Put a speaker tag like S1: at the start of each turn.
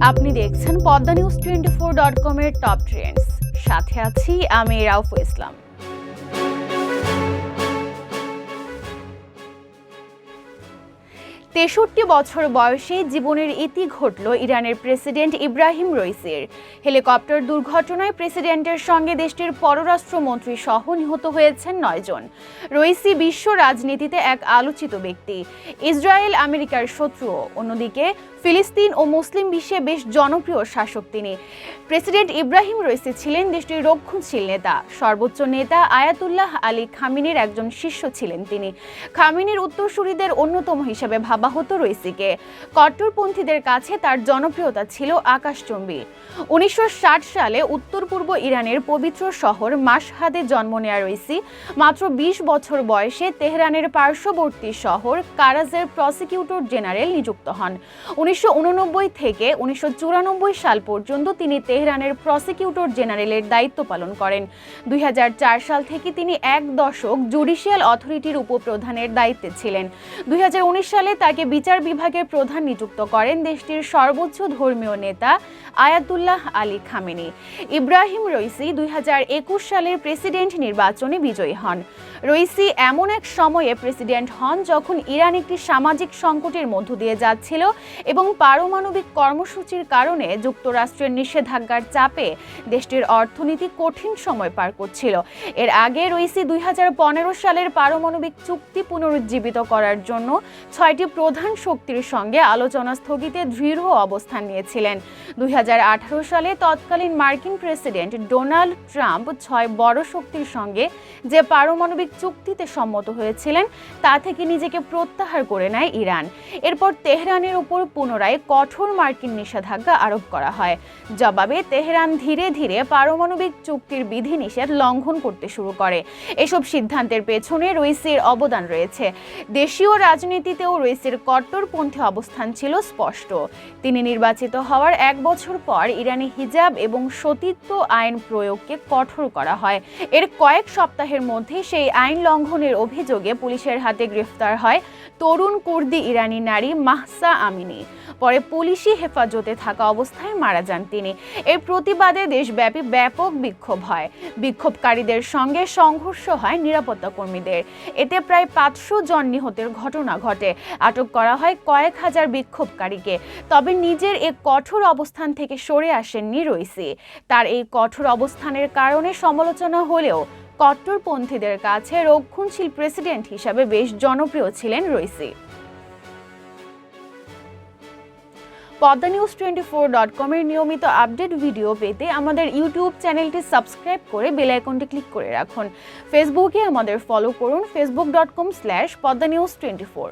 S1: আপনি দেখছেন Padma news 24.com এর টপ ট্রেন্ডস। সাথে আছি আমি রাউফু ইসলাম। ৬৩ বছর বয়সে জীবনের ইতি ঘটল ইরানের প্রেসিডেন্ট ইব্রাহিম রইসির। হেলিকপ্টার দুর্ঘটনায় প্রেসিডেন্টের সঙ্গে দেশটির পররাষ্ট্রমন্ত্রী সহ নিহত হয়েছেন ৯ জন। রইসি বিশ্ব রাজনীতিতে এক আলোচিত ব্যক্তি, ইসরায়েল আমেরিকার শত্রু। অন্যদিকে ফিলিস্তিন ও মুসলিম বিশ্বে বেশ জনপ্রিয় শাসক তিনি। প্রেসিডেন্ট ইব্রাহিম রইসি ছিলেন দেশটির রক্ষণশীল নেতা। সর্বোচ্চ নেতা আয়াতুল্লাহ আলী খামিনির একজন শিষ্য ছিলেন তিনি। খামিনির উত্তরসূরিদের অন্যতম হিসেবে ভাবা হতো রইসিকে। কট্টরপন্থীদের কাছে তার জনপ্রিয়তা ছিল আকাশচুম্বী। ১৯৬০ সালে উত্তর পূর্ব ইরানের পবিত্র শহর মাশহাদে জন্ম নেয়া রইসি মাত্র ২০ বছর বয়সে তেহরানের পার্শ্ববর্তী শহর কারাজের প্রসিকিউটর জেনারেল নিযুক্ত হন। ১৯৮৯ থেকে ১৯৯৪ সাল পর্যন্ত তিনি তেহরানের প্রসিকিউটর জেনারেলের দায়িত্ব পালন করেন। ২০০৪ সাল থেকে তিনি এক দশক জুডিশিয়াল অথরিটির উপপ্রধানের দায়িত্বে ছিলেন। ২০১৯ সালে তাকে বিচার বিভাগের প্রধান নিযুক্ত করেন দেশটির সর্বোচ্চ ধর্মীয় নেতা Ayatollah Ali Khamenei. Ibrahim Raisi ২০২১ সালের প্রেসিডেন্ট নির্বাচনে বিজয়ী হন। রইসি এমন এক সময়ে প্রেসিডেন্ট হন যখন ইরান একটি সামাজিক সংকটের মধ্য দিয়ে যাচ্ছিল এবং পারমাণবিক কর্মসূচির কারণে যুক্তরাষ্ট্রের নিষেধাজ্ঞার চাপে দেশটির অর্থনীতি কঠিন সময় পার করছিল। এর আগে রইসি ২০১৫ সালের পারমাণবিক চুক্তি পুনরুজ্জীবিত করার জন্য ৬টি প্রধান শক্তির সঙ্গে আলোচনা স্থগিতে দৃঢ় অবস্থান নিয়েছিলেন। ২০১৮ সালে তৎকালীন মার্কিন প্রেসিডেন্ট ডোনাল্ড ট্রাম্প ৬ বড় শক্তির সঙ্গে যে পারমাণবিক চুক্তিতে সম্মত হয়েছিলেন তা থেকে নিজেকে প্রত্যাহার করে নেয় ইরান। এরপর তেহরানের উপর পুনরায় কঠোর মার্কিন নিষেধাজ্ঞা আরোপ করা হয়। জবাবে তেহরান ধীরে ধীরে পারমাণবিক চুক্তির বিধিনিষেধ লঙ্ঘন করতে শুরু করে। এসব সিদ্ধান্তের পেছনে রইসির অবদান রয়েছে। দেশীয় রাজনীতিতেও রইসির কট্টরপন্থী অবস্থান ছিল স্পষ্ট। তিনি নির্বাচিত হওয়ার এক বছর পর ইরানি হিজাব এবং সতীত্ব আইন প্রয়োগকে কঠোর করা হয়। এর কয়েক সপ্তাহের মধ্যে সেই আইন লঙ্ঘনের অভিযোগে পুলিশের হাতে গ্রেফতার হয় তরুণ কুর্দি ইরানি নারী মাহসা আমিনি। পরে পুলিশি হেফাজতে থাকা অবস্থায় মারা যান তিনি। এর প্রতিবাদে দেশব্যাপী ব্যাপক বিক্ষোভ হয়। বিক্ষোভকারীদের সঙ্গে সংঘর্ষ হয় নিরাপত্তা কর্মীদের। এতে প্রায় ৫০০ জন নিহতের ঘটনা ঘটে। আটক করা হয় কয়েক হাজার বিক্ষোভকারীকে। তবে নিজের এই কঠোর অবস্থান থেকে সরে আসেননি রইসি। তার এই কঠোর অবস্থানের কারণে সমালোচনা হলেও কট্টরপন্থীদের কাছে রক্ষণশীল প্রেসিডেন্ট হিসাবে বেশ জনপ্রিয় ছিলেন রইসি। পদ্মা নিউজ 24.com এর নিয়মিত আপডেট ভিডিও পেতে আমাদের ইউটিউব চ্যানেলটি সাবস্ক্রাইব করে বেল আইকনটি ক্লিক করে রাখুন। ফেসবুকে আমাদের ফলো করুন facebook.com/poddanews24।